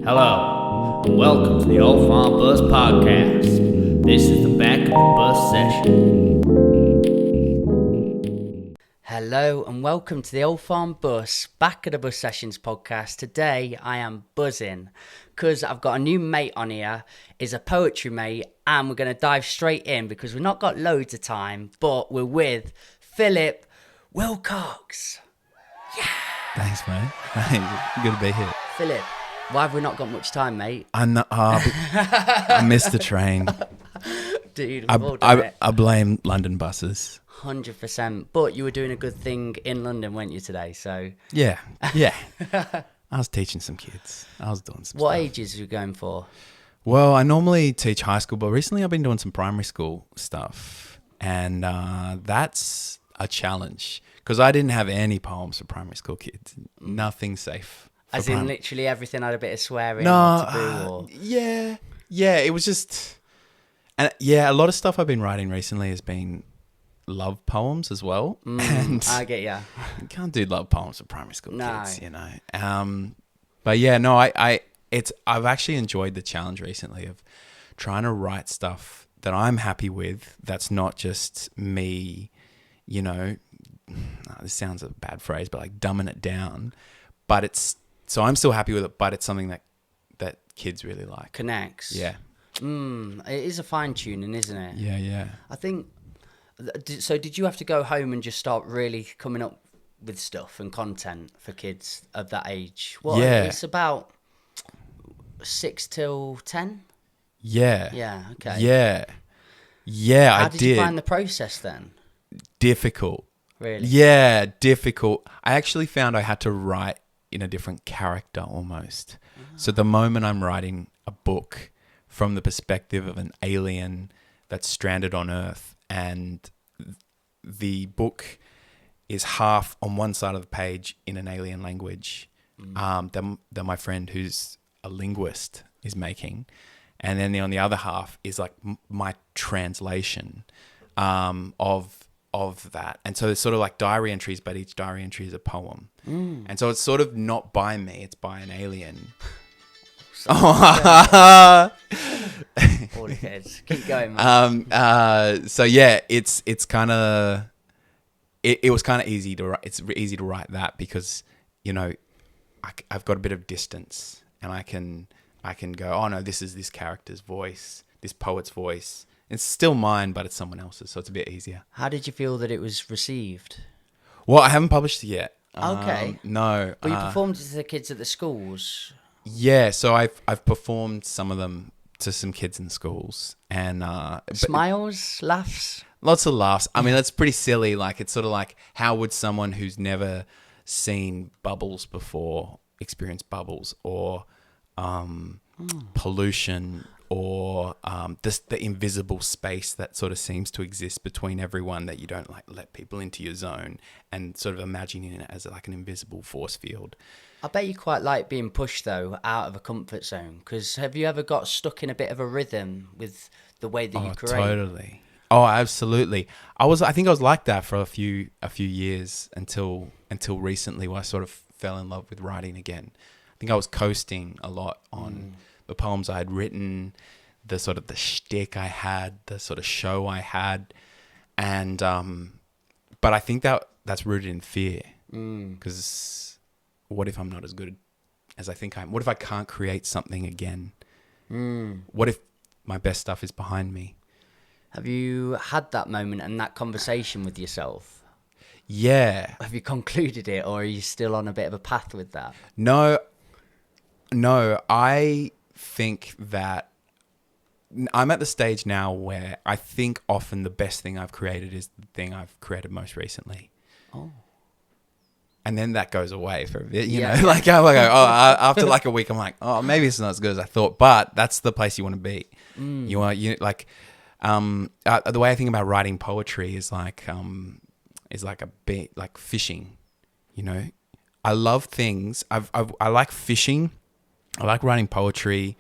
Hello, and welcome to the Old Farm Bus Podcast. This is the back of the bus session. Hello and welcome to the Old Farm Bus Back of the Bus Sessions podcast. Today I am buzzing because I've got a new mate on here. He's a poetry mate and we're going to dive straight in because we've not got loads of time, but we're with Phillip Wilcox. Yeah. Thanks, mate. Good to be here. Phillip, why have we not got much time, mate? I missed the train. Dude, we've all done it. I blame London buses. 100%. But you were doing a good thing in London, weren't you, today? So Yeah. I was teaching some kids. I was doing some what stuff. ages are you going for? Well, I normally teach high school, but recently I've been doing some primary school stuff. And that's a challenge because I didn't have any poems for primary school kids. Nothing safe. As in literally everything had a bit of swearing No, or taboo or... Yeah, it was just... And yeah, a lot of stuff I've been writing recently has been love poems as well. And I get ya. you can't do love poems for primary school No. kids, you know. But yeah, no, I've actually enjoyed the challenge recently of trying to write stuff that I'm happy with. That's not just me, you know. This sounds a bad phrase, but like dumbing it down. But it's so I'm still happy with it. But it's something that kids really like. Connects. Yeah. It is a fine tuning, isn't it? Yeah. I think... So did you have to go home and just start really coming up with stuff and content for kids of that age? Well, Yeah. It's about 6 till 10? Yeah. Yeah, okay. Yeah, How I did did. you find the process then? Difficult. Really? Yeah, difficult. I actually found I had to write in a different character almost. So the moment I'm writing a book from the perspective of an alien that's stranded on Earth, and the book is half on one side of the page in an alien language that my friend who's a linguist is making, and then on the other half is like my translation of that. And so it's sort of like diary entries, but each diary entry is a poem. And so it's sort of not by me, it's by an alien. All the kids. Keep going, man. So yeah, it's kind of it was kind of easy to write. It's easy to write that because, you know, I've got a bit of distance and I can go, oh no, this is this character's voice, this poet's voice. It's still mine, but it's someone else's, so it's a bit easier. How did you feel that it was received? Well, I haven't published it yet. Okay. No. But you performed it to the kids at the schools. Yeah, so I've performed some of them to some kids in schools, and Smiles, laughs. lots of laughs. I mean, that's pretty silly. Like, it's sort of like, how would someone who's never seen bubbles before experience bubbles, or pollution, or the invisible space that sort of seems to exist between everyone, that you don't like let people into your zone, and sort of imagining it as like an invisible force field. I bet you quite like being pushed, though, out of a comfort zone. Because have you ever got stuck in a bit of a rhythm with the way that you create? Totally. Oh, absolutely. I think I was like that for a few years until recently, where I sort of fell in love with writing again. I think I was coasting a lot on the poems I had written, the sort of the shtick I had, the sort of show I had, and but I think that's rooted in fear, because what if I'm not as good as I think I am? What if I can't create something again? What if my best stuff is behind me? Have you had that moment and that conversation with yourself? Yeah. Have you concluded it, or are you still on a bit of a path with that? No, I think that I'm at the stage now where I think often the best thing I've created is the thing I've created most recently. Oh. And then that goes away for a bit, you Yeah. know, like I'm like, after like a week, I'm like, oh, maybe it's not as good as I thought, but that's the place you want to be. You like, the way I think about writing poetry is like a bit like fishing, you know. I love things. I like fishing. I like writing poetry.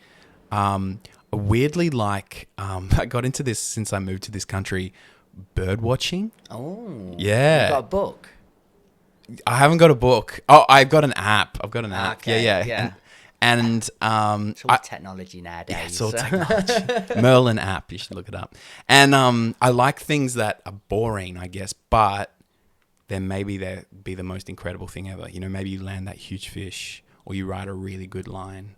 Weirdly, like, I got into this since I moved to this country, bird watching. Oh. Yeah. You got a book? I haven't got a book. Oh, I've got an app. Okay, yeah. Yeah. And It's all technology nowadays. yeah, it's all technology. Merlin app, you should look it up. And I like things that are boring, I guess, but then maybe they'll be the most incredible thing ever. You know, maybe you land that huge fish, or you write a really good line,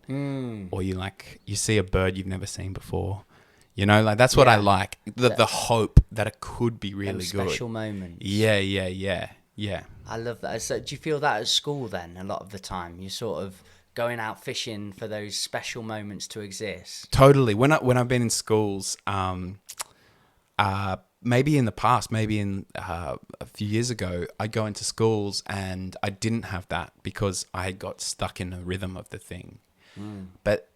or you see a bird you've never seen before. You know, like that's what I like. The hope that it could be really good. Special moments. Yeah. I love that. So do you feel that at school then? A lot of the time, you're sort of going out fishing for those special moments to exist. Totally. When I've been in schools, maybe in the past, maybe in a few years ago, I'd go into schools and I didn't have that because I got stuck in the rhythm of the thing. But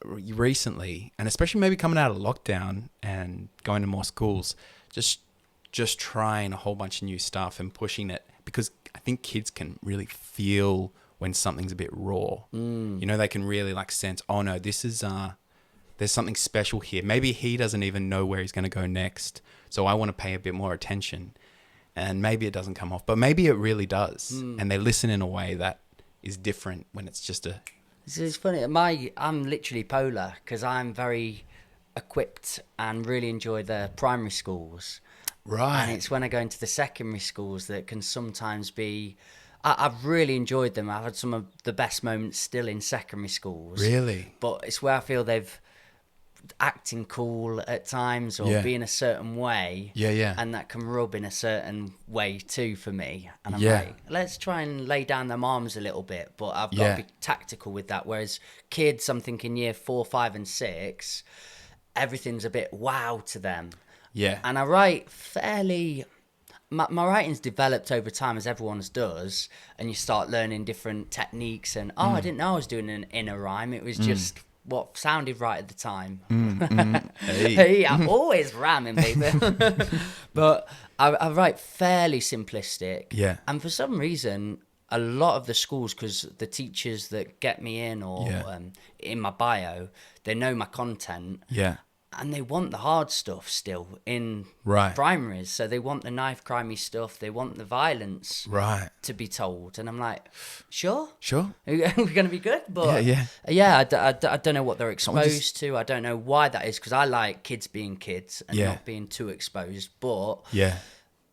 recently, and especially maybe coming out of lockdown and going to more schools, just trying a whole bunch of new stuff and pushing it, because I think kids can really feel when something's a bit raw. You know, they can really like sense, oh no, this is there's something special here. Maybe he doesn't even know where he's going to go next, so I want to pay a bit more attention. And maybe it doesn't come off, but maybe it really does. And they listen in a way that is different when it's just a... It's funny. I'm literally polar because I'm very equipped and really enjoy the primary schools. Right. And it's when I go into the secondary schools that can sometimes be... I've really enjoyed them. I've had some of the best moments still in secondary schools. Really? But it's where I feel they've acting cool at times, or being a certain way. Yeah. And that can rub in a certain way too for me. And I'm Yeah. like, let's try and lay down them arms a little bit, but I've got to be tactical with that. Whereas kids, I'm thinking year 4, 5 and 6, everything's a bit wow to them. Yeah. And I write fairly... My writing's developed over time, as everyone's does, and you start learning different techniques. And I didn't know I was doing an inner rhyme. It was just what sounded right at the time. Hey, I'm always rhyming, baby. But I write fairly simplistic. Yeah. And for some reason, a lot of the schools, because the teachers that get me in or in my bio, they know my content. Yeah. And they want the hard stuff still in primaries. So they want the knife crimey stuff. They want the violence to be told. And I'm like, sure. We're going to be good. But I don't know what they're exposed to. I don't know why that is, because I like kids being kids and not being too exposed. But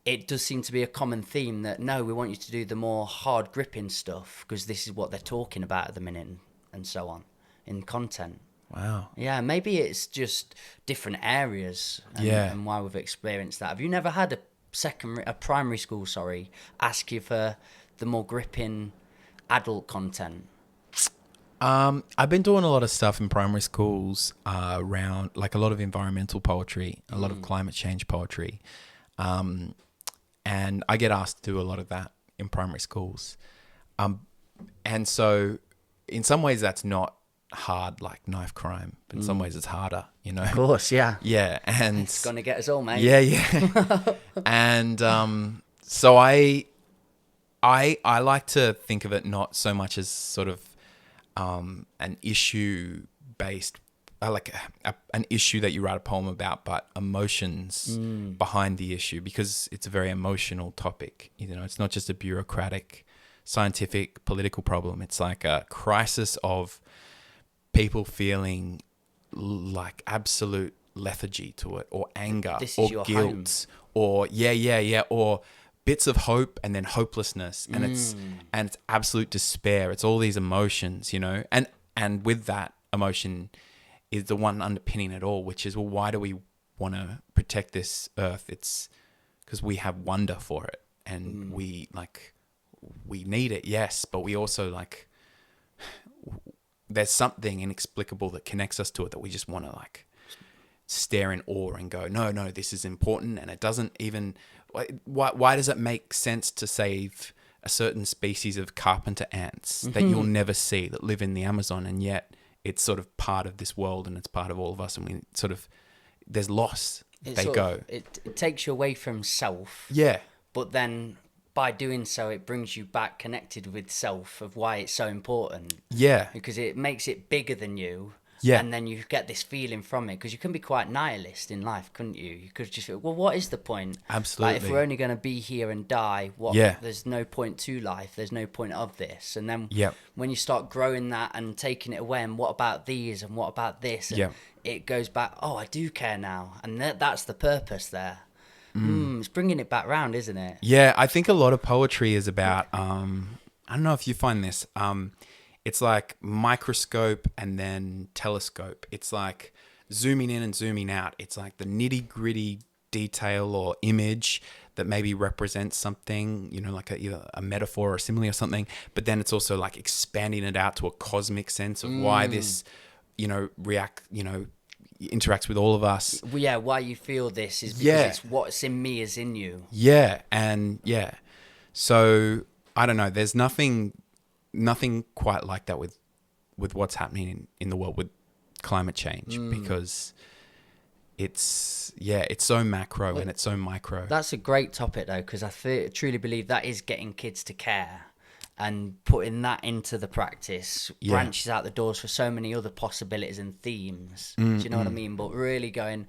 it does seem to be a common theme that, no, we want you to do the more hard gripping stuff because this is what they're talking about at the minute and so on in content. Wow. Yeah, maybe it's just different areas and why we've experienced that. Have you never had a primary school, ask you for the more gripping adult content? I've been doing a lot of stuff in primary schools around, like, a lot of environmental poetry, a lot of climate change poetry. And I get asked to do a lot of that in primary schools. And so in some ways that's not hard like knife crime, but in some ways it's harder, you know. Of course, yeah. Yeah, and it's gonna get us all, mate. Yeah. And so I like to think of it not so much as sort of an issue based, like an issue that you write a poem about, but emotions behind the issue, because it's a very emotional topic. You know, it's not just a bureaucratic, scientific, political problem. It's like a crisis of people feeling like absolute lethargy to it, or anger, or guilt, or or bits of hope and then hopelessness, and it's absolute despair. It's all these emotions, you know, and with that emotion is the one underpinning it all, which is, well, why do we want to protect this earth? It's because we have wonder for it, and we need it, yes, but we also like, there's something inexplicable that connects us to it that we just want to like stare in awe and go, no, this is important. And it doesn't even, why does it make sense to save a certain species of carpenter ants that you'll never see, that live in the Amazon, and yet it's sort of part of this world and it's part of all of us, and we sort of, there's loss. It takes you away from self. Yeah. But then by doing so, it brings you back connected with self, of why it's so important. Yeah. Because it makes it bigger than you. Yeah. And then you get this feeling from it, because you can be quite nihilist in life, couldn't you? You could just feel, well, what is the point? Absolutely. Like, if we're only going to be here and die, what? Yeah. There's no point to life. There's no point of this. And then Yep. when you start growing that and taking it away, and what about these, and what about this? And Yep. it goes back, oh, I do care now. And that's the purpose there. It's bringing it back round, isn't it? Yeah, I think a lot of poetry is about, I don't know if you find this, it's like microscope and then telescope. It's like zooming in and zooming out. It's like the nitty gritty detail or image that maybe represents something, you know, like either a metaphor or a simile or something. But then it's also like expanding it out to a cosmic sense of why this, you know, interacts with all of us. Well, yeah, why you feel this is because it's what's in me is in you. Yeah, and yeah. So I don't know. There's nothing quite like that with what's happening in the world with climate change, because it's so macro and it's so micro. That's a great topic though, because I truly believe that is getting kids to care, and putting that into the practice branches out the doors for so many other possibilities and themes. Do you know what I mean? But really going,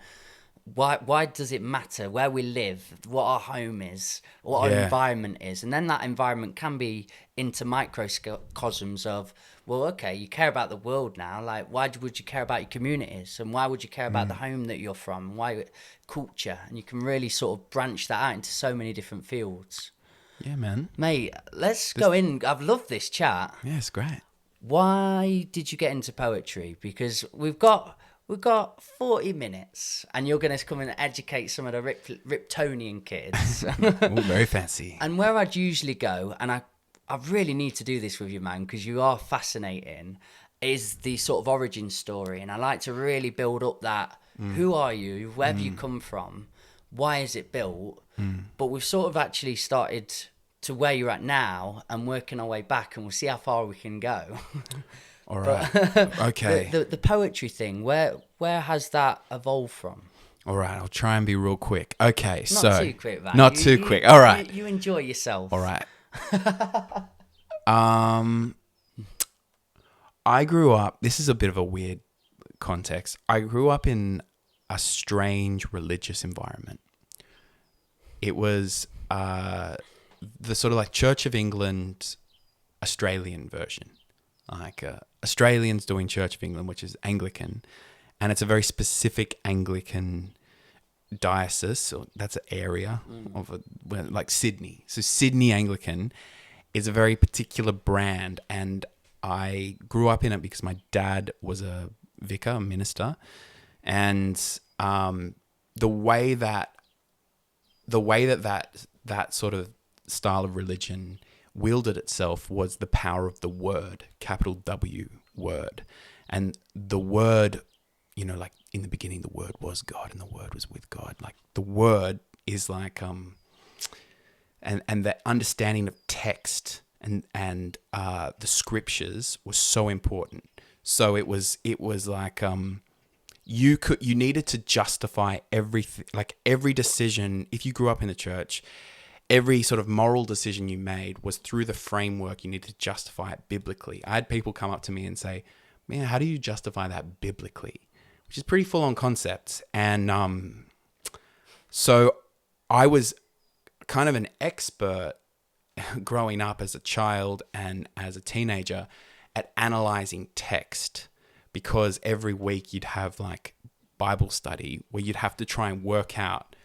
why does it matter where we live, what our home is, what our environment is? And then that environment can be into microcosms of, well, okay, you care about the world now. Like, why would you care about your communities? And why would you care about the home that you're from? Why culture? And you can really sort of branch that out into so many different fields. Yeah, man. Mate, let's go in. I've loved this chat. Yeah, it's great. Why did you get into poetry? Because we've got 40 minutes, and you're going to come and educate some of the Riptonian kids. Ooh, very fancy. And where I'd usually go, and I really need to do this with you, man, because you are fascinating, is the sort of origin story. And I like to really build up that, who are you? Where have you come from? Why is it built? But we've sort of actually started to where you're at now and working our way back, and we'll see how far we can go. All right. Okay. The poetry thing, where has that evolved from? All right. I'll try and be real quick. Okay. Not too quick, man. Not too quick. All right. You enjoy yourself. All right. I grew up, this is a bit of a weird context. I grew up in a strange religious environment. It was the sort of like Church of England Australian version. Like Australians doing Church of England, which is Anglican. And it's a very specific Anglican diocese. Or that's an area of like Sydney. So Sydney Anglican is a very particular brand. And I grew up in it because my dad was a vicar, a minister. And the way that sort of style of religion wielded itself was the power of the word, capital W word. And the word, you know, like in the beginning, the word was God and the word was with God. Like the word is like, and the understanding of text and the scriptures was so important. So it was like, you needed to justify everything, like every decision. If you grew up in the church, every sort of moral decision you made was through the framework. You needed to justify it biblically. I had people come up to me and say, man, how do you justify that biblically? Which is pretty full on concepts. And so I was kind of an expert growing up as a child and as a teenager at analyzing text, because every week you'd have like Bible study where you'd have to try and work out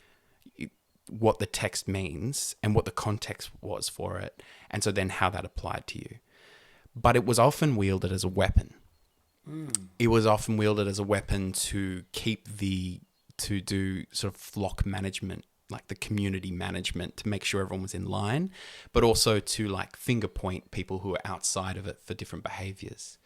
what the text means and what the context was for it, and so then how that applied to you. But it was often wielded as a weapon. It was often wielded as a weapon to do sort of flock management, like the community management, to make sure everyone was in line, but also to like finger point people who were outside of it for different behaviors.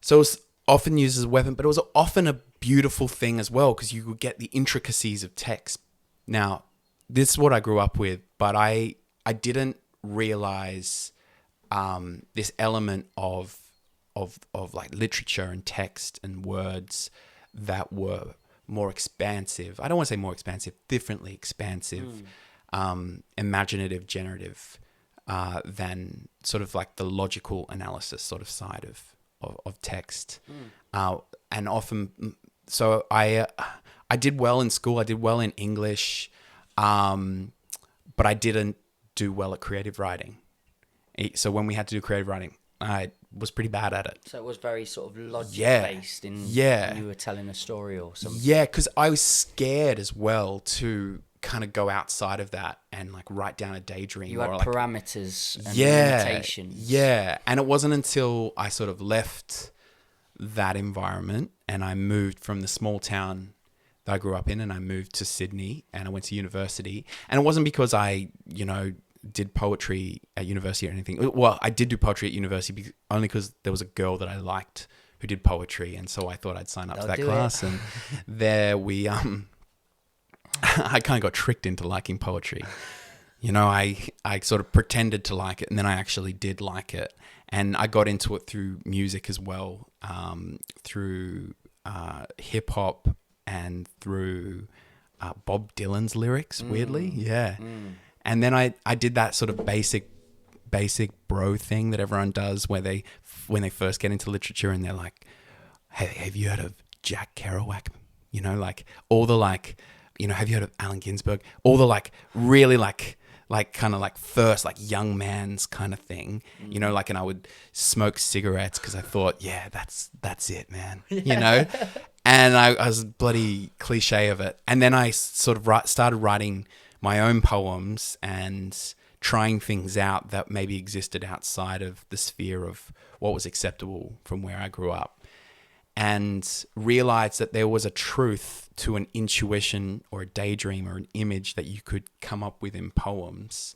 So it was often used as a weapon, but it was often a beautiful thing as well, because you would get the intricacies of text. Now, this is what I grew up with, but I didn't realize this element of like literature and text and words that were more expansive. I don't want to say more expansive, differently expansive, imaginative, generative, than sort of like the logical analysis sort of side of text. And often, so I did well in school. I did well in English, but I didn't do well at creative writing. So when we had to do creative writing, I was pretty bad at it. So it was very sort of logic-based when you were telling a story or something. Yeah, because I was scared as well to kind of go outside of that and like write down a daydream. You had like, parameters and limitations. Yeah, and it wasn't until I sort of left that environment and I moved from the small town that I grew up in and I moved to Sydney and I went to university. And it wasn't because I, did poetry at university or anything. Well, I did do poetry at university only because there was a girl that I liked who did poetry, and so I thought I'd sign up to that class. And there we, I kind of got tricked into liking poetry. I sort of pretended to like it, and then I actually did like it. And I got into it through music as well, through hip hop and through Bob Dylan's lyrics, weirdly. Yeah. And then I did that sort of basic bro thing that everyone does when they first get into literature and they're like, hey, have you heard of Jack Kerouac? Like all the have you heard of Allen Ginsberg? All the really kind of first young man's kind of thing, and I would smoke cigarettes because I thought, yeah, that's it, man, and I was bloody cliche of it. And then I sort of started writing my own poems and trying things out that maybe existed outside of the sphere of what was acceptable from where I grew up, and realized that there was a truth to an intuition or a daydream or an image that you could come up with in poems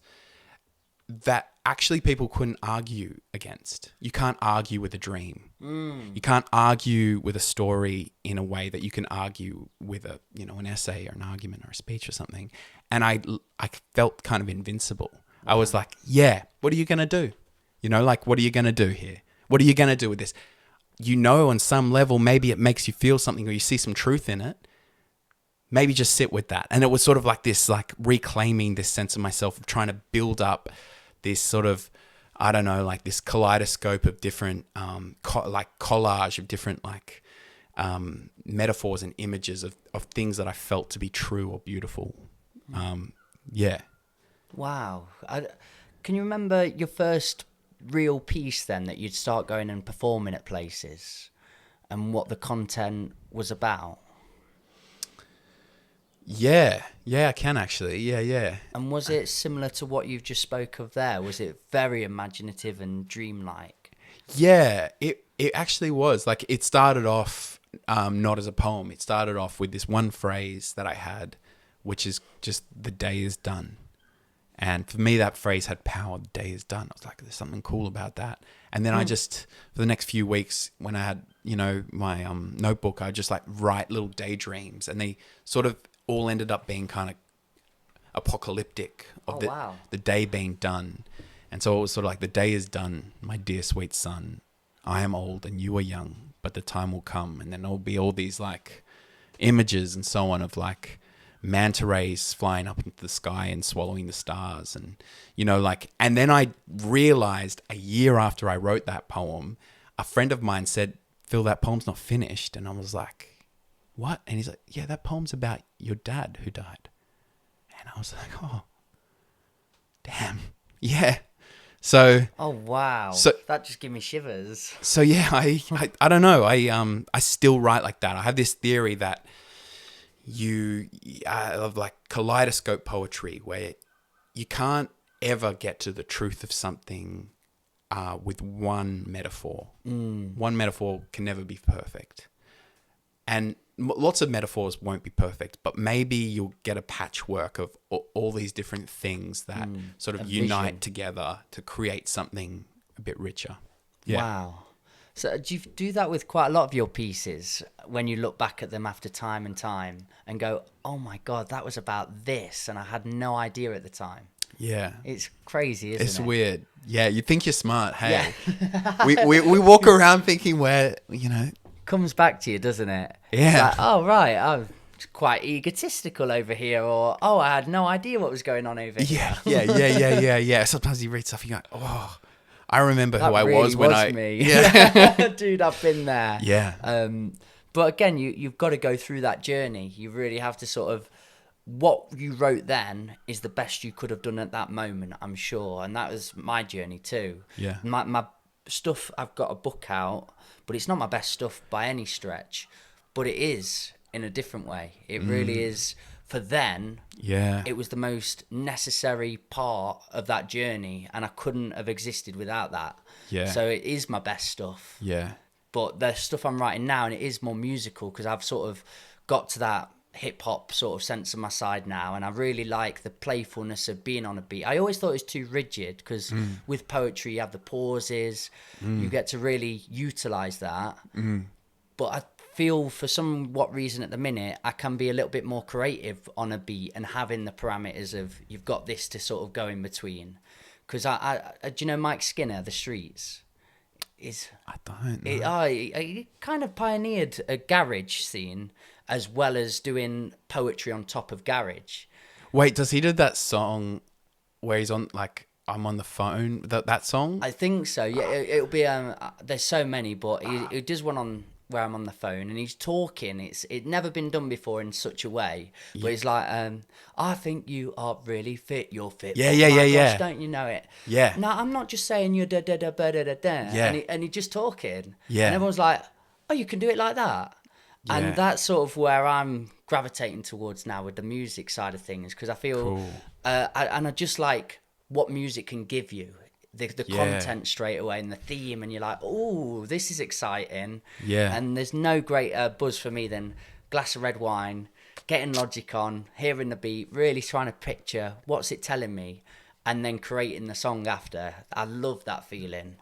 that actually people couldn't argue against. You can't argue with a dream. You can't argue with a story in a way that you can argue with an essay or an argument or a speech or something. And I felt kind of invincible. I was like, yeah, what are you going to do? What are you going to do here? What are you going to do with this? On some level, maybe it makes you feel something or you see some truth in it. Maybe just sit with that. And it was sort of like this, reclaiming this sense of myself, of trying to build up this sort of, I don't know, this kaleidoscope of different, collage of different, metaphors and images of things that I felt to be true or beautiful. Yeah. Wow. Can you remember your first real piece then that you'd start going and performing at places, and what the content was about? Yeah, I can actually. Yeah. And was it similar to what you've just spoke of there? Was it very imaginative and dreamlike? Yeah, it actually was. It started off not as a poem. It started off with this one phrase that I had, which is just, the day is done. And for me, that phrase had power. The day is done. I was like, there's something cool about that. And then I just, for the next few weeks, when I had, my notebook, I would just write little daydreams, and they sort of all ended up being kind of apocalyptic of the day being done. And so it was sort of the day is done, my dear sweet son. I am old and you are young, but the time will come. And then there'll be all these images and so on of manta rays flying up into the sky and swallowing the stars. And, and then I realized a year after I wrote that poem, a friend of mine said, Phil, that poem's not finished. And I was like, what? And he's like, yeah, that poem's about your dad who died. And I was like, oh, damn. Yeah. So. Oh, wow. So that just gave me shivers. So yeah, I don't know. I still write like that. I have this theory that of kaleidoscope poetry, where you can't ever get to the truth of something with one metaphor. One metaphor can never be perfect. And lots of metaphors won't be perfect, but maybe you'll get a patchwork of all these different things that sort of unite together to create something a bit richer. Yeah. Wow. So do you do that with quite a lot of your pieces, when you look back at them after time and time and go, oh my God, that was about this, and I had no idea at the time? Yeah. It's crazy, isn't it? It's weird. Yeah, you think you're smart. Hey, Yeah. we walk around thinking we're, Comes back to you, doesn't it? Yeah. It's oh, right, I'm quite egotistical over here, or, oh, I had no idea what was going on over here. Yeah. Sometimes you read stuff and you go, oh, I remember That who I really was when me. Yeah. Dude, I've been there. Yeah. But again, you've got to go through that journey. You really have to sort of, what you wrote then is the best you could have done at that moment, I'm sure. And that was my journey too. Yeah. My stuff, I've got a book out, but it's not my best stuff by any stretch. But it is in a different way. It really is. For then, Yeah. it was the most necessary part of that journey, and I couldn't have existed without that. Yeah. So it is my best stuff. Yeah. But the stuff I'm writing now, and it is more musical because I've sort of got to that hip hop sort of sense of my side now, and I really like the playfulness of being on a beat. I always thought it was too rigid because with poetry you have the pauses, you get to really utilize that. But I feel for somewhat reason at the minute I can be a little bit more creative on a beat and having the parameters of you've got this to sort of go in between. Because I do you know Mike Skinner, The Streets? I don't know. He kind of pioneered a garage scene as well as doing poetry on top of garage. Wait, does he do that song where he's on like I'm on the phone? That song? I think so. Yeah, it'll be. There's so many, but he does one on where I'm on the phone and he's talking. It's never been done before in such a way. But he's like, I think you are really fit. You're fit. Yeah, oh yeah, my yeah, gosh, yeah. Don't you know it? Yeah. No, I'm not just saying you're da da da da da da. Yeah. And he just talking. Yeah. And everyone's like, oh, you can do it like that. Yeah. And that's sort of where I'm gravitating towards now with the music side of things because I feel, Cool. I just like what music can give you. The Yeah. content straight away and the theme, and you're like, oh, this is exciting. Yeah. And there's no greater buzz for me than glass of red wine, getting Logic on, hearing the beat, really trying to picture what's it telling me, and then creating the song after. I love that feeling.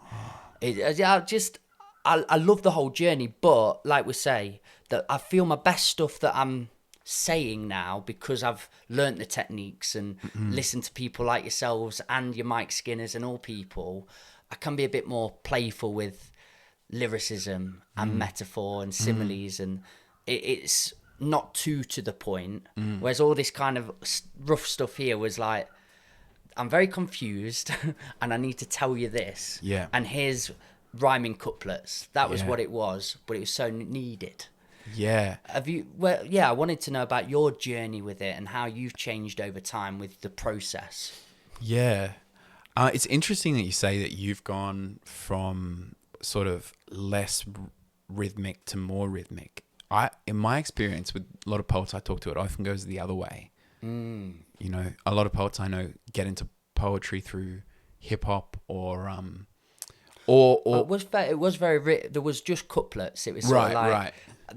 I love the whole journey, but like we say, that I feel my best stuff that I'm saying now because I've learnt the techniques and listened to people like yourselves and your Mike Skinners and all people. I can be a bit more playful with lyricism and metaphor and similes, and it's not too to the point. Whereas all this kind of rough stuff here was like, I'm very confused and I need to tell you this. Yeah. And here's rhyming couplets. That was Yeah. what it was, but it was so needed. Yeah. I wanted to know about your journey with it and how you've changed over time with the process. Yeah. It's interesting that you say that you've gone from sort of less rhythmic to more rhythmic. In my experience with a lot of poets I talk to, it often goes the other way. You know, a lot of poets I know get into poetry through hip hop or It was very there was just couplets. It was sort of like,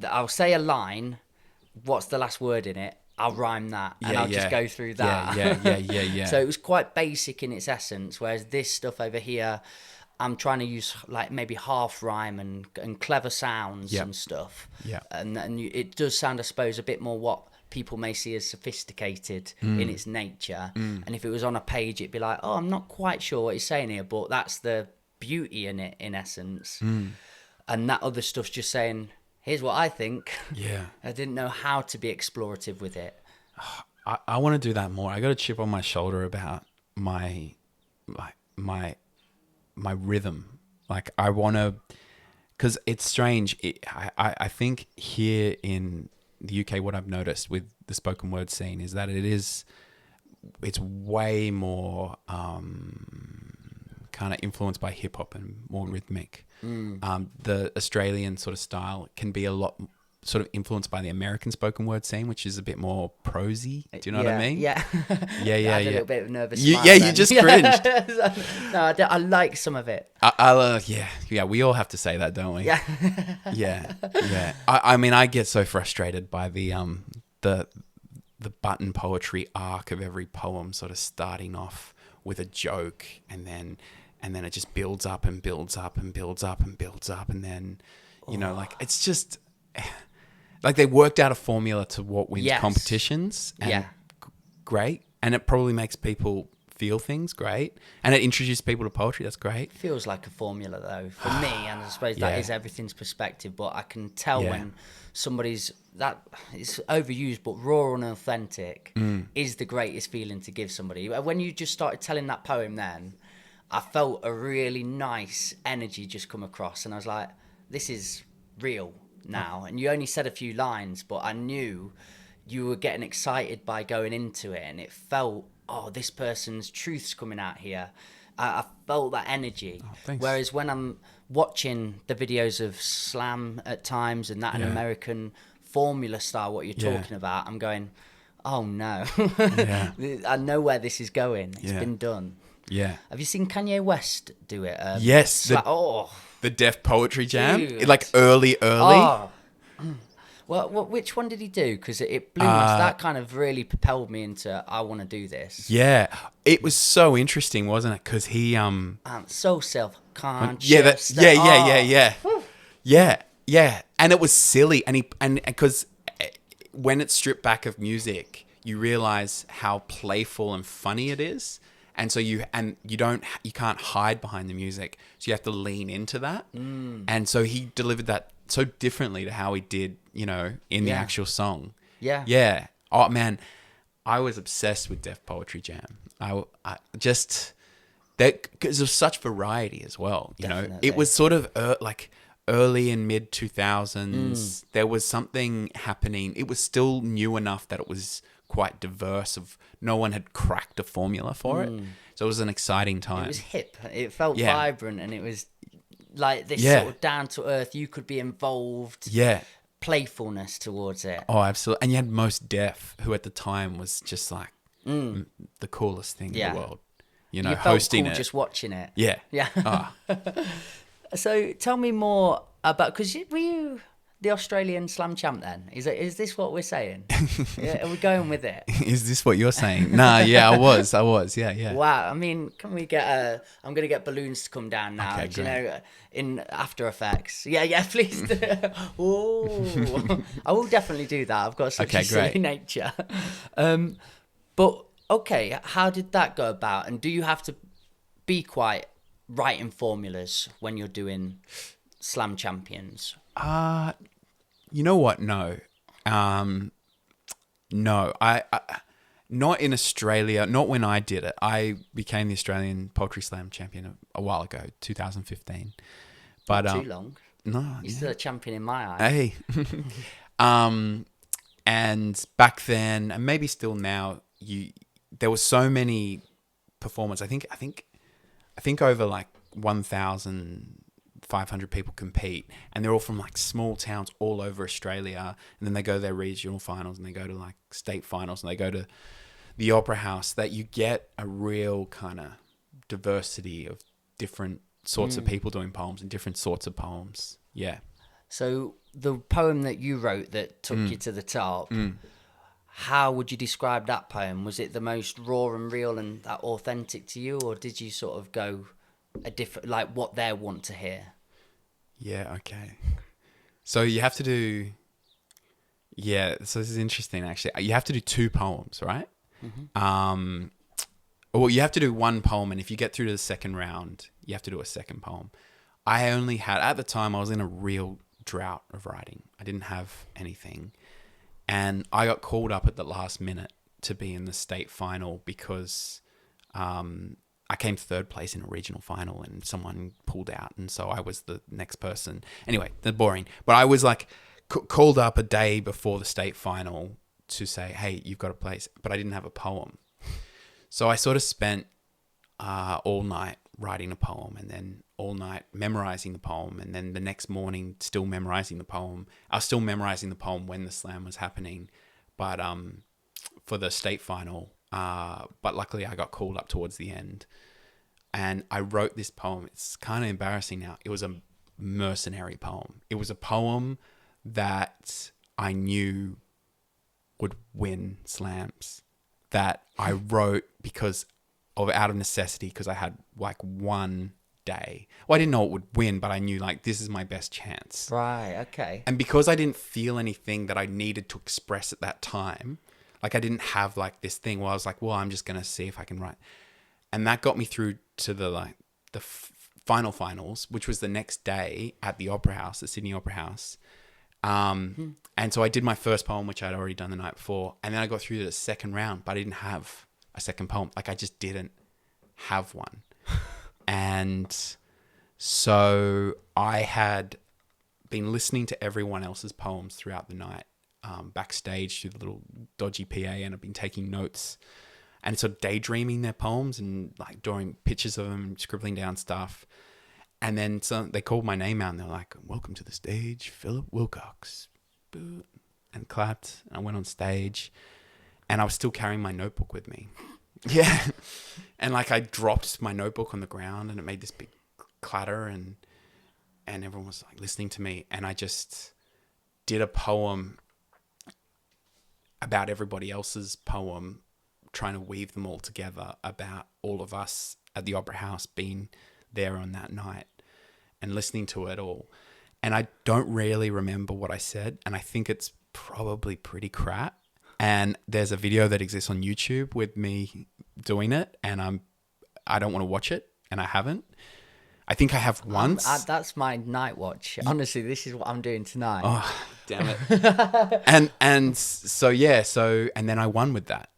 I'll say a line, what's the last word in it? I'll rhyme that, and I'll just go through that. Yeah. So it was quite basic in its essence, whereas this stuff over here, I'm trying to use like maybe half rhyme and clever sounds and stuff. Yeah. And it does sound, I suppose, a bit more what people may see as sophisticated in its nature. And if it was on a page, it'd be like, oh, I'm not quite sure what he's saying here, but that's the beauty in it, in essence. And that other stuff's just saying, here's what I think. Yeah. I didn't know how to be explorative with it. I want to do that more. I got a chip on my shoulder about my rhythm. Like I want to, because it's strange. I think here in the UK, what I've noticed with the spoken word scene is that it's way more kind of influenced by hip hop and more rhythmic. The Australian sort of style can be a lot sort of influenced by the American spoken word scene, which is a bit more prosy. Do you know what I mean? Yeah. Yeah. I had a little bit of nervous You smile then. you just cringed. No, I like some of it. Yeah. We all have to say that, don't we? Yeah. Yeah. I mean, I get so frustrated by the button poetry arc of every poem, sort of starting off with a joke, and then it just builds up and builds up and builds up and builds up, and then like it's just like they worked out a formula to what wins competitions. And great, and it probably makes people feel things great, and it introduces people to poetry. That's great. Feels like a formula though for me, and I suppose that is everything's perspective. But I can tell when somebody's that it's overused, but raw and authentic is the greatest feeling to give somebody. When you just started telling that poem, then I felt a really nice energy just come across, and I was like, this is real now. And you only said a few lines, but I knew you were getting excited by going into it, and it felt, oh, this person's truth's coming out here. I felt that energy. Oh, thanks. Whereas when I'm watching the videos of slam at times and that an American formula style, what you're talking about, I'm going, oh no, I know where this is going. It's been done. Yeah. Have you seen Kanye West do it? Yes. The Deaf Poetry Jam. Dude. Like early. Oh. Well, which one did he do? Because it blew us. That kind of really propelled me into, I want to do this. Yeah. It was so interesting, wasn't it? Because he... I'm so self-conscious. Yeah. And it was silly. And because when it's stripped back of music, you realize how playful and funny it is. And so you can't hide behind the music. So you have to lean into that. And so he delivered that so differently to how he did, in the actual song. Yeah. Yeah. Oh man, I was obsessed with Deaf Poetry Jam. I just that because there's such variety as well. Definitely. It was sort of like early and mid 2000s. There was something happening. It was still new enough that it was quite diverse. No one had cracked a formula for it, so it was an exciting time. It was hip. It felt vibrant, and it was like this sort of down to earth. You could be involved. Yeah. Playfulness towards it. Oh, absolutely. And you had Most Def, who at the time was just like the coolest thing in the world. You felt hosting cool it, just watching it. Yeah. Yeah. So tell me more about, because were you the Australian slam champ then? Is this what we're saying? Are we going with it? Is this what you're saying? Nah, yeah, I was. Yeah. Wow. I mean, can we get I'm going to get balloons to come down now. Okay, Do you know, in After Effects. Yeah, please do. Oh, I will definitely do that. I've got such a silly nature. But, okay, how did that go about? And do you have to be quite writing formulas when you're doing slam champions? You know what? No. No. I not in Australia, not when I did it. I became the Australian Poetry Slam champion a while ago, 2015. But Not too long. No. You're still a champion in my eyes. Hey. And back then, and maybe still now, there were so many performers. I think over like 1,500 people compete, and they're all from like small towns all over Australia, and then they go to their regional finals, and they go to like state finals, and they go to the Opera House. That you get a real kind of diversity of different sorts of people doing poems and different sorts of poems. Yeah. So the poem that you wrote that took you to the top, how would you describe that poem? Was it the most raw and real and that authentic to you, or did you sort of go a different, like what they want to hear? Yeah, okay. So you have to do... Yeah, so this is interesting, actually. You have to do 2 poems, right? Mm-hmm. Well, you have to do 1 poem, and if you get through to the second round, you have to do a second poem. I only had... At the time, I was in a real drought of writing. I didn't have anything. And I got called up at the last minute to be in the state final because I came 3rd place in a regional final and someone pulled out. And so I was the next person. Anyway, they're boring. But I was like called up a day before the state final to say, hey, you've got a place. But I didn't have a poem. So I sort of spent all night writing a poem, and then all night memorizing the poem, and then the next morning still memorizing the poem. I was still memorizing the poem when the slam was happening, but for the state final. But luckily I got called up towards the end, and I wrote this poem. It's kind of embarrassing now. It was a mercenary poem. It was a poem that I knew would win slams, that I wrote out of necessity, because I had like one day. Well, I didn't know it would win, but I knew like this is my best chance. Right, okay. And because I didn't feel anything that I needed to express at that time, like I didn't have like this thing where I was like, well, I'm just going to see if I can write. And that got me through to the finals, which was the next day at the Opera House, the Sydney Opera House. And so I did my first poem, which I'd already done the night before. And then I got through to the second round, but I didn't have a second poem. Like I just didn't have one. And so I had been listening to everyone else's poems throughout the night, backstage through the little dodgy PA, and I've been taking notes and sort of daydreaming their poems and like drawing pictures of them, scribbling down stuff. And then they called my name out and they're like, "Welcome to the stage, Phillip Wilcox." And clapped. And I went on stage and I was still carrying my notebook with me. Yeah. And like I dropped my notebook on the ground and it made this big clatter and everyone was like listening to me. And I just did a poem about everybody else's poem, trying to weave them all together about all of us at the Opera House being there on that night and listening to it all. And I don't really remember what I said. And I think it's probably pretty crap. And there's a video that exists on YouTube with me doing it. And I don't want to watch it. And I haven't. I think I have once. That's my night watch. Honestly, this is what I'm doing tonight. Oh, damn it. and so, yeah. So, and then I won with that.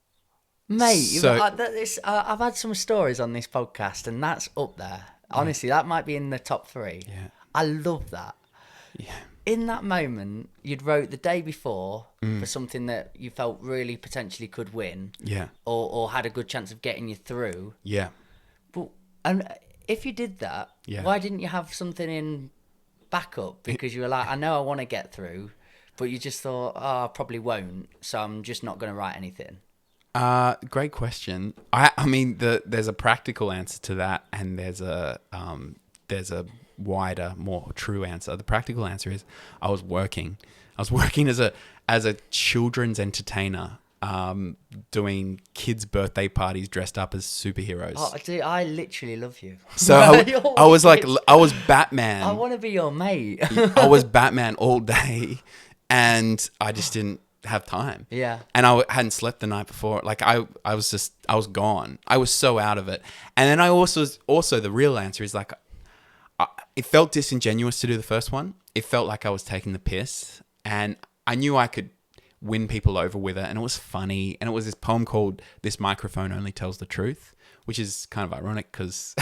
Mate, I've had some stories on this podcast and that's up there. Honestly, that might be in the top 3. Yeah. I love that. Yeah. In that moment, you'd wrote the day before for something that you felt really potentially could win. Yeah. Or had a good chance of getting you through. Yeah. But and if you did that, why didn't you have something in backup? Because you were like, I know I want to get through, but you just thought, oh, I probably won't, so I'm just not going to write anything. Great question. I mean, there's a practical answer to that, and there's a wider, more true answer. The practical answer is I was working as a children's entertainer, doing kids' birthday parties dressed up as superheroes. Oh, dude, I literally love you. So I was like, I was Batman. I want to be your mate. I was Batman all day, and I just didn't have time. Yeah. And I hadn't slept the night before. Like I was gone. I was so out of it. And then I also the real answer is like, it felt disingenuous to do the first one. It felt like I was taking the piss, and I knew I could win people over with it, and it was funny. And it was this poem called "This Microphone Only Tells the Truth," which is kind of ironic because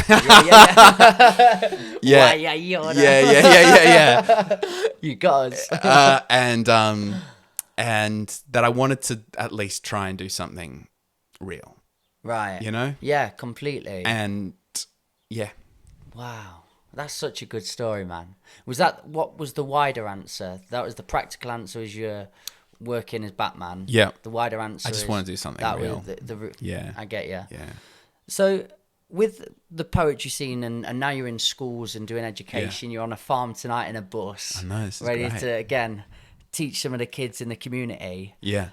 yeah. You guys. And that I wanted to at least try and do something real. Right. You know? Yeah, completely. And yeah. Wow. That's such a good story, man. What was the wider answer? That was the practical answer, as you're working as Batman. Yeah. The wider answer I just want to do something real. Yeah. I get you. Yeah. So with the poetry scene and now you're in schools and doing education, you're on a farm tonight in a bus. I know, this is ready great. to, again, teach some of the kids in the community. Yeah.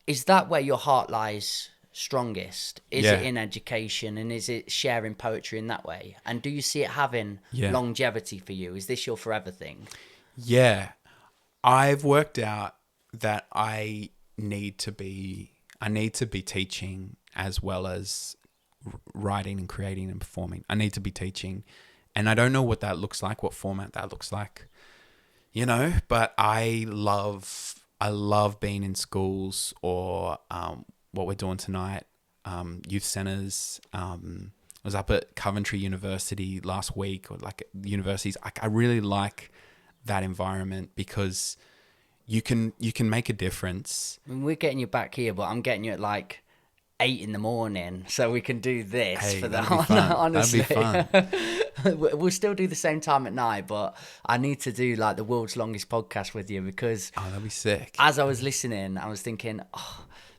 Is that where your heart lies strongest? Is Yeah. it in education, and is it sharing poetry in that way? And do you see it having longevity for you? Is this your forever thing? Yeah. I've worked out that I need to be teaching as well as writing and creating and performing. I need to be teaching, and I don't know what that looks like, what format that looks like, you know, but I love being in schools or what we're doing tonight, youth centers. I was up at Coventry University last week, or like universities. I really like that environment because you can make a difference. I mean, we're getting you back here, but I'm getting you at like 8 a.m, so we can do this for that. Honestly, that'd be fun. We'll still do the same time at night, but I need to do like the world's longest podcast with you because that'd be sick. As I was listening, I was thinking,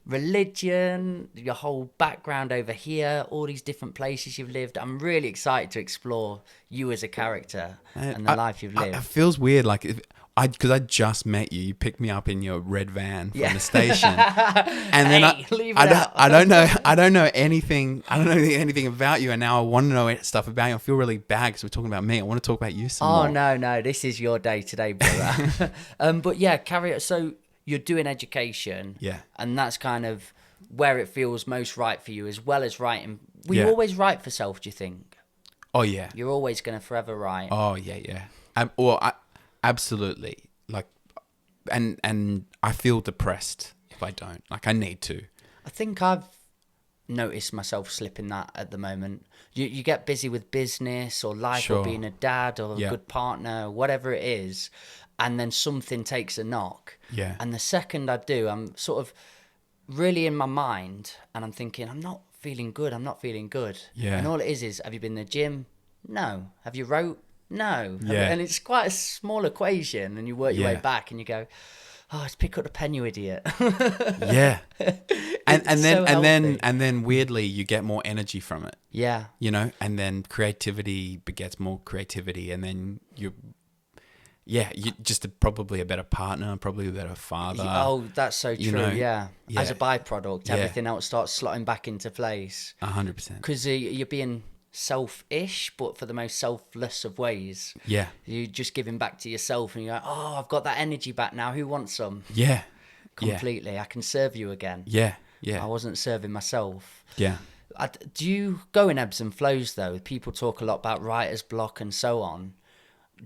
religion, your whole background over here, all these different places you've lived. I'm really excited to explore you as a character and the life you've lived. It feels weird, like because I just met you. You picked me up in your red van from the station, and then I don't know anything. I don't know anything about you, and now I want to know stuff about you. I feel really bad because we're talking about me. I want to talk about you some more. No, this is your day today, brother. But yeah, carry it. So you're doing education, and that's kind of where it feels most right for you, as well as writing. Will you always write for self? Do you think? Oh yeah, you're always going to forever write. Oh yeah. Absolutely. Like, and I feel depressed if I don't. Like, I need to. I think I've notice myself slipping that at the moment. You get busy with business or life Sure. or being a dad or a Yeah. good partner, whatever it is, and then something takes a knock. Yeah. And the second I do, I'm sort of really in my mind and I'm thinking, I'm not feeling good. Yeah. And all it is, have you been to the gym? No. Have you wrote? No. Yeah. And it's quite a small equation, and you work your way Yeah. back and you go, oh, let's pick up the pen, you idiot. Yeah. And It's then so and then healthy. and then weirdly you get more energy from it, Yeah. you know, and then creativity begets more creativity, and then you're just probably a better partner, probably a better father. Oh, that's so you true. know, yeah. yeah. As a byproduct, Yeah. everything else starts slotting back into place 100%. because you're being selfish, but for the most selfless of ways. Yeah. You're just giving back to yourself, and you're like, oh, I've got that energy back now. Who wants some? Yeah. Completely. I can serve you again. Yeah. I Yeah. wasn't serving myself. Yeah. Do you go in ebbs and flows though? People talk a lot about writer's block and so on.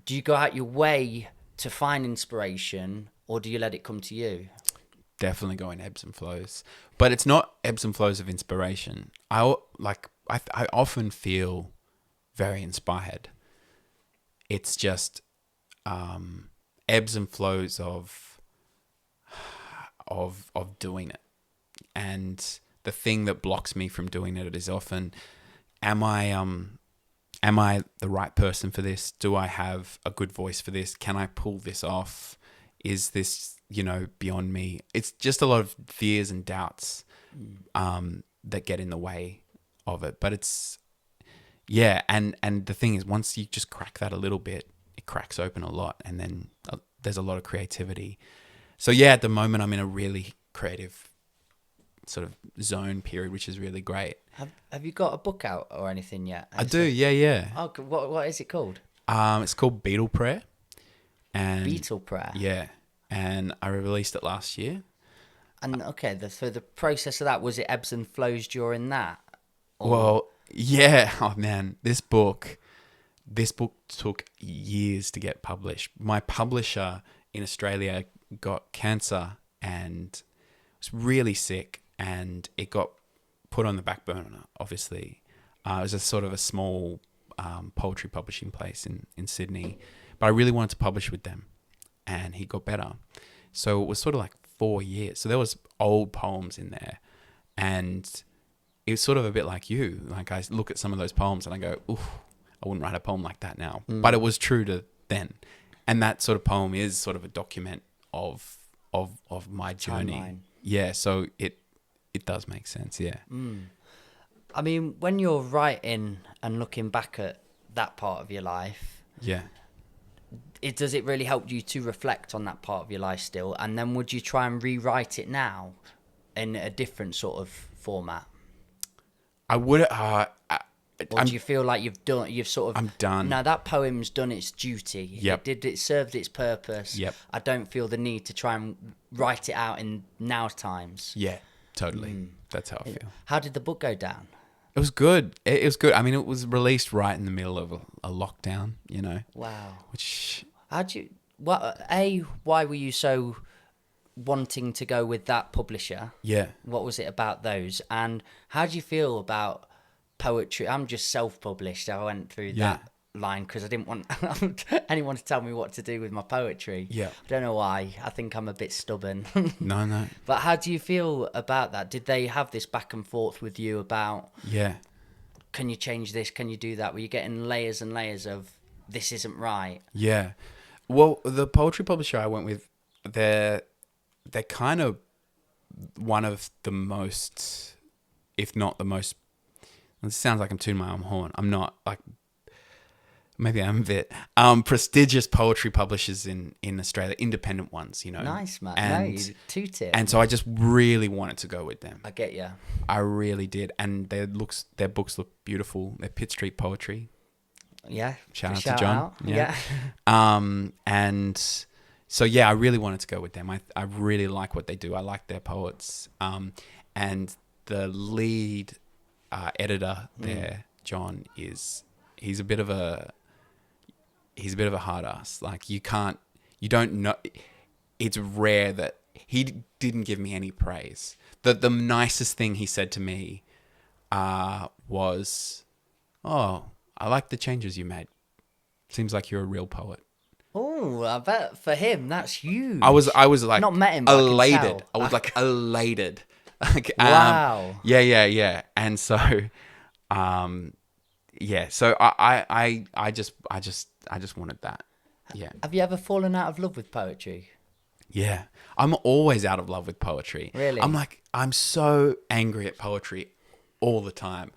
Do you go out your way to find inspiration, or do you let it come to you? Definitely go in ebbs and flows, but it's not ebbs and flows of inspiration. I often feel very inspired. It's just ebbs and flows of doing it, and the thing that blocks me from doing it is often, am I the right person for this? Do I have a good voice for this? Can I pull this off? Is this, beyond me? It's just a lot of fears and doubts that get in the way of it. But it's, and the thing is, once you just crack that a little bit, it cracks open a lot, and then there's a lot of creativity. So at the moment I'm in a really creative sort of zone period, which is really great. Have you got a book out or anything yet? I do, yeah. Oh, what is it called? It's called Beetle Prayer. And Beetle Prayer. Yeah, and I released it last year. And okay, so the process of that, was it ebbs and flows during that? Or- Well, yeah. Oh man, this book took years to get published. My publisher in Australia got cancer and was really sick, and it got put on the back burner, obviously. It was a sort of a small poetry publishing place in Sydney, but I really wanted to publish with them, and he got better. So it was sort of like 4 years. So there was old poems in there, and it was sort of a bit like you. Like, I look at some of those poems and I go, ooh, I wouldn't write a poem like that now. But it was true to then. And that sort of poem is sort of a document of my journey. Timeline. Yeah, so it does make sense, yeah. I mean, when you're writing and looking back at that part of your life, Yeah. does it really help you to reflect on that part of your life still? And then would you try and rewrite it now in a different sort of format? I would Or do you feel like I'm done. No, that poem's done its duty. Yep. It served its purpose. Yep. I don't feel the need to try and write it out in now times. Yeah, totally. That's how I feel. How did the book go down? It was good. It was good. I mean, it was released right in the middle of a lockdown, Wow. which Why were you so wanting to go with that publisher? yeah. What was it about those? And how do you feel about poetry? I'm just self-published. I went through that line because I didn't want anyone to tell me what to do with my poetry. Yeah. I don't know why. I think I'm a bit stubborn. No. But how do you feel about that? Did they have this back and forth with you about, Yeah. can you change this? Can you do that? Were you getting layers and layers of, this isn't right? Yeah. Well, the poetry publisher I went with, they're kind of one of the most, if not the most, it sounds like I'm tooting my own horn. I'm not, like, maybe I'm a bit, prestigious poetry publishers in Australia, independent ones, Nice, man. And, no, you toot it. and so I just really wanted to go with them. I get you. I really did. And their books look beautiful. They're Pitt Street Poetry. Yeah. Shout out to John. out. Yeah. And so, I really wanted to go with them. I really like what they do. I like their poets. And the lead editor there, John, he's a bit of a hard ass. Like, you don't know. It's rare that he didn't give me any praise. The nicest thing he said to me was, "Oh, I like the changes you made. Seems like you're a real poet." Oh, I bet for him that's huge. I was like not met him, but elated. I can tell. I was like elated. Like, Wow. Yeah. And so, yeah. So I just wanted that. Yeah. Have you ever fallen out of love with poetry? Yeah. I'm always out of love with poetry. Really? I'm so angry at poetry all the time.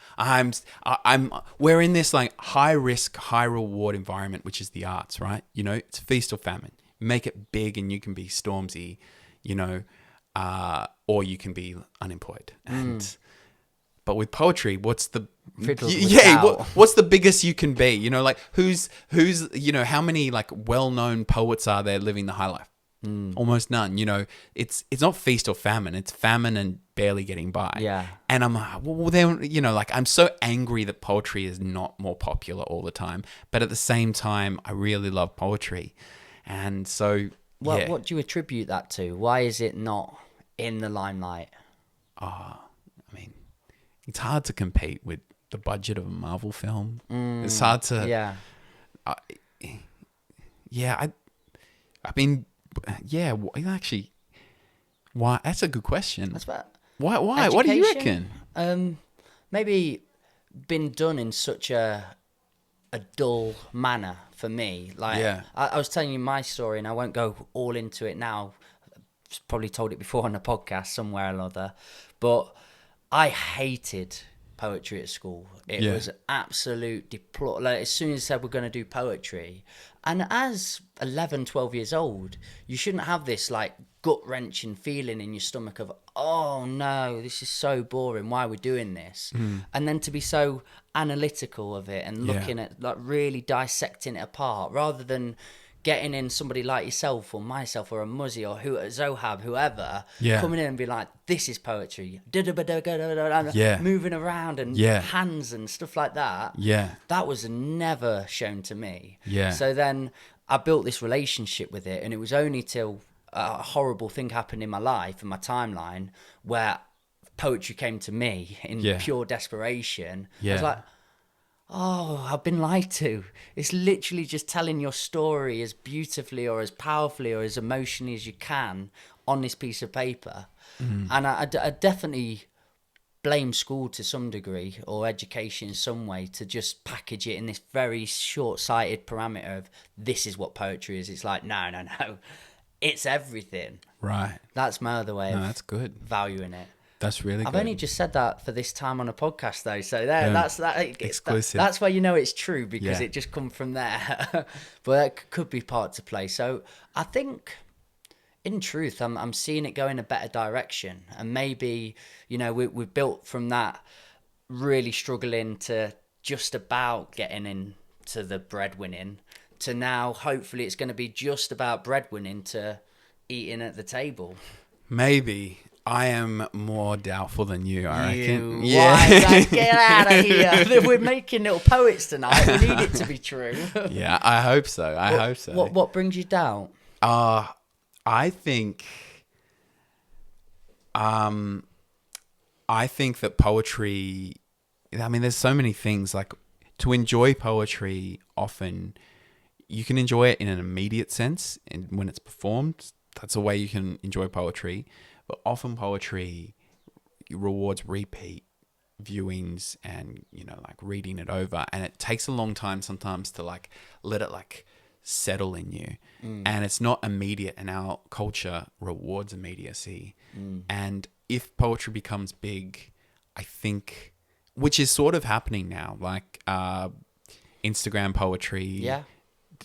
We're in this like high risk, high reward environment, which is the arts, right? You know, it's feast or famine. Make it big and you can be Stormzy, you know, or you can be unemployed. But with poetry, what's the what's the biggest you can be? You know, like who's you know, how many like well-known poets are there living the high life? Almost none. You know, it's not feast or famine. It's famine and barely getting by. Yeah. And I'm like, well, then, you know, like I'm so angry that poetry is not more popular all the time. But at the same time, I really love poetry. And so, yeah. What do you attribute that to? Why is it not in the limelight? I mean, it's hard to compete with the budget of a Marvel film. It's hard to. Yeah. I mean, yeah. Actually, why? That's a good question. That's about Why? What do you education. reckon? Maybe been done in such a dull manner for me. Like, Yeah. I was telling you my story, and I won't go all into it now. Probably told it before on a podcast somewhere or other, but I hated poetry at school. It was absolute like, as soon as I said we're going to do poetry, and as 11, 12 years old, you shouldn't have this like gut-wrenching feeling in your stomach of, oh no, this is so boring, why are we doing this? And then to be so analytical of it and looking at like really dissecting it apart, rather than getting in somebody like yourself or myself or a Muzzy or Zohab, whoever, coming in and be like, this is poetry, moving around and hands and stuff like that. That was never shown to me. So then I built this relationship with it, and it was only till a horrible thing happened in my life and my timeline where poetry came to me in pure desperation. I was like, oh, I've been lied to. It's literally just telling your story as beautifully or as powerfully or as emotionally as you can on this piece of paper. And I definitely blame school to some degree, or education in some way, to just package it in this very short-sighted parameter of this is what poetry is. It's like, no. It's everything. Right. That's my other way of that's good. Valuing it. That's really good. I've only just said that for this time on a podcast, though. So that's exclusive. That's where you know it's true, because it just come from there. But that could be part to play. So I think, in truth, I'm seeing it go in a better direction, and maybe, you know, we've built from that really struggling to just about getting into the breadwinning to now hopefully it's going to be just about breadwinning to eating at the table. Maybe. I am more doubtful than you, I reckon. Why? Get out of here. We're making little poets tonight. We need it to be true. Yeah, I hope so. I hope so. What brings you down? I think that poetry, I mean, there's so many things. Like, to enjoy poetry, often you can enjoy it in an immediate sense, and when it's performed, that's a way you can enjoy poetry. But often poetry rewards repeat viewings and, you know, like reading it over, and it takes a long time sometimes to like let it like settle in you. And it's not immediate, and our culture rewards immediacy. And if poetry becomes big, I think, which is sort of happening now, like Instagram poetry. Yeah.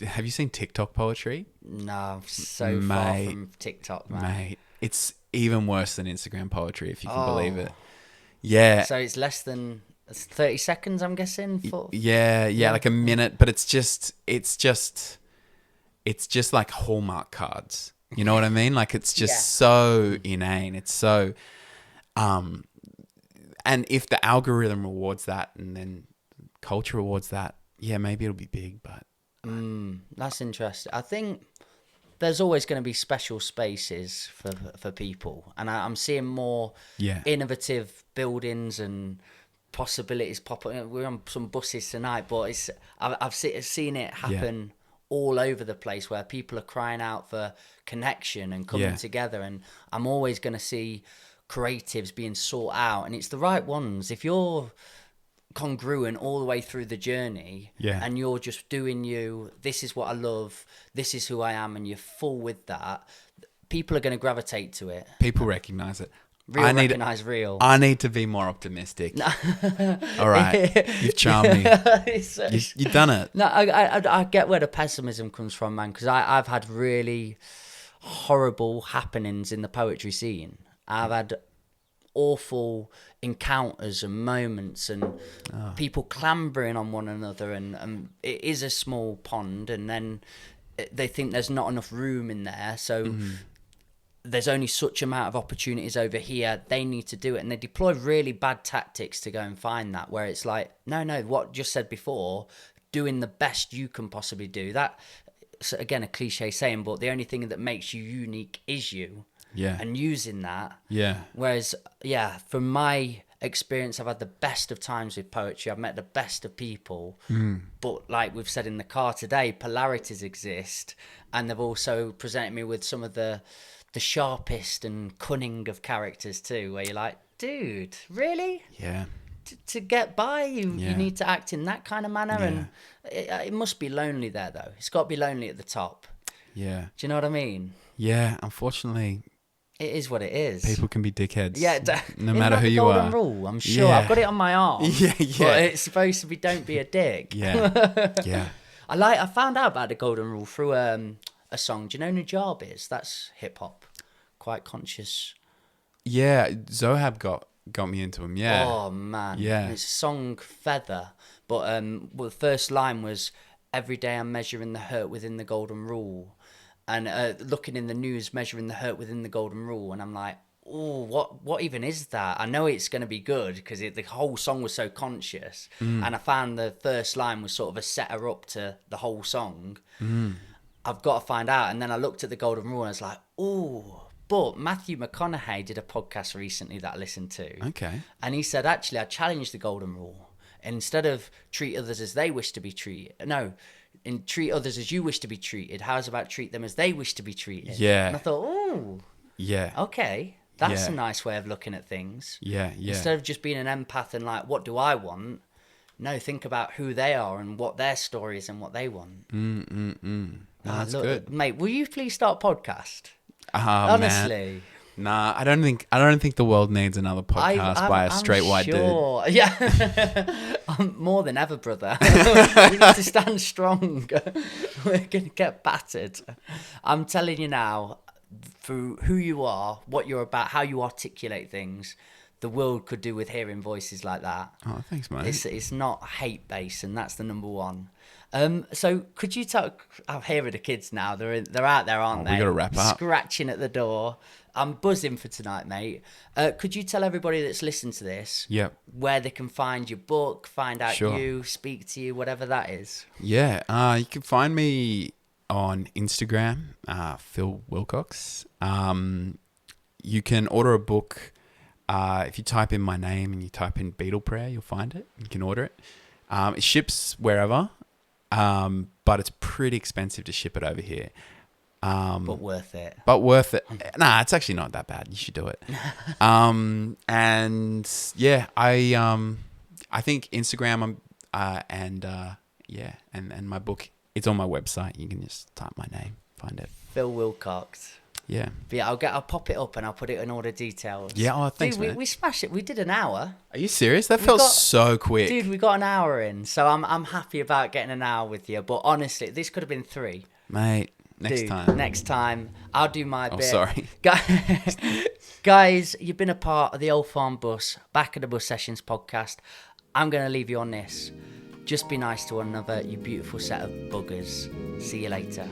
Have you seen TikTok poetry? No, I'm so far from TikTok, man. Mate, it's even worse than Instagram poetry, if you can believe it. Yeah. So it's less than 30 seconds, I'm guessing? Yeah, like a minute, but it's just like Hallmark cards. You know what I mean? Like, it's just so inane. It's so, and if the algorithm rewards that and then culture rewards that, maybe it'll be big, but. That's interesting. I think there's always going to be special spaces for people, and I'm seeing more innovative buildings and possibilities pop up. We're on some buses tonight, but I've seen it happen all over the place where people are crying out for connection and coming together. And I'm always going to see creatives being sought out, and it's the right ones. If you're congruent all the way through the journey and you're just doing you, this is what I love, this is who I am, and you're full with that, people are going to gravitate to it. People recognize it. I need to be more optimistic. All right, you've charmed me. You've done it. No, I get where the pessimism comes from, man, because I've had really horrible happenings in the poetry scene. I've had awful encounters and moments, and people clambering on one another, and it is a small pond, and then they think there's not enough room in there, so there's only such amount of opportunities over here. They need to do it, and they deploy really bad tactics to go and find that, where it's like, no, what just said before, doing the best you can possibly do. That, again, a cliche saying, but the only thing that makes you unique is you. And using that. Whereas, from my experience, I've had the best of times with poetry. I've met the best of people. But like we've said in the car today, polarities exist, and they've also presented me with some of the sharpest and cunning of characters too, where you're like, dude, really? To get by, you need to act in that kind of manner. And it must be lonely there, though. It's got to be lonely at the top. Do you know what I mean? Unfortunately, it is what it is. People can be dickheads. No Isn't matter that who the you golden are. rule? I'm sure. I've got it on my arm. But it's supposed to be, don't be a dick. I found out about the golden rule through a song. Do you know who Nujab is? That's hip hop. Quite conscious. Zohab got me into him. Oh man. It's a song, Feather. But the first line was, every day I'm measuring the hurt within the golden rule. And looking in the news, measuring the hurt within the golden rule. And I'm like, oh, what even is that? I know it's going to be good because the whole song was so conscious. And I found the first line was sort of a setter up to the whole song. I've got to find out. And then I looked at the golden rule and I was like, oh. But Matthew McConaughey did a podcast recently that I listened to. Okay. And he said, actually, I challenged the golden rule. And instead of treat others as they wish to be treated, and treat others as you wish to be treated, how's about treat them as they wish to be treated? And I thought, oh, okay, that's a nice way of looking at things. Instead of just being an empath and like, what do I want? No, think about who they are and what their story is and what they want. That's good. Mate, will you please start a podcast? Honestly. Man. Nah, I don't think the world needs another podcast by a straight white dude. More than ever, brother. We need to stand strong. We're gonna get battered. I'm telling you now, through who you are, what you're about, how you articulate things, the world could do with hearing voices like that. Oh, thanks, mate. It's not hate based, and that's the number one. So could you tell? I'm hearing the kids now. They're out there, aren't they? We gotta wrap up. Scratching at the door. I'm buzzing for tonight, mate. Could you tell everybody that's listened to this where they can find your book, find out you, speak to you, whatever that is? You can find me on Instagram, Phil Wilcox. You can order a book if you type in my name and you type in Beetle Prayer, you'll find it. You can order it. It ships wherever, but it's pretty expensive to ship it over here. But worth it. Nah, it's actually not that bad. You should do it. And I think Instagram and my book, it's on my website. You can just type my name, find it. Phil Wilcox. Yeah. But yeah, I'll pop it up and I'll put it in all the details. Yeah, thanks, dude, man. we smashed it. We did an hour. Are you serious? That felt so quick. Dude, we got an hour in, so I'm happy about getting an hour with you. But honestly, this could have been 3. Mate, next time. I'll do my bit. Sorry. Guys, you've been a part of the Old Farm Bus, Back of the Bus Sessions podcast. I'm going to leave you on this. Just be nice to one another, you beautiful set of buggers. See you later.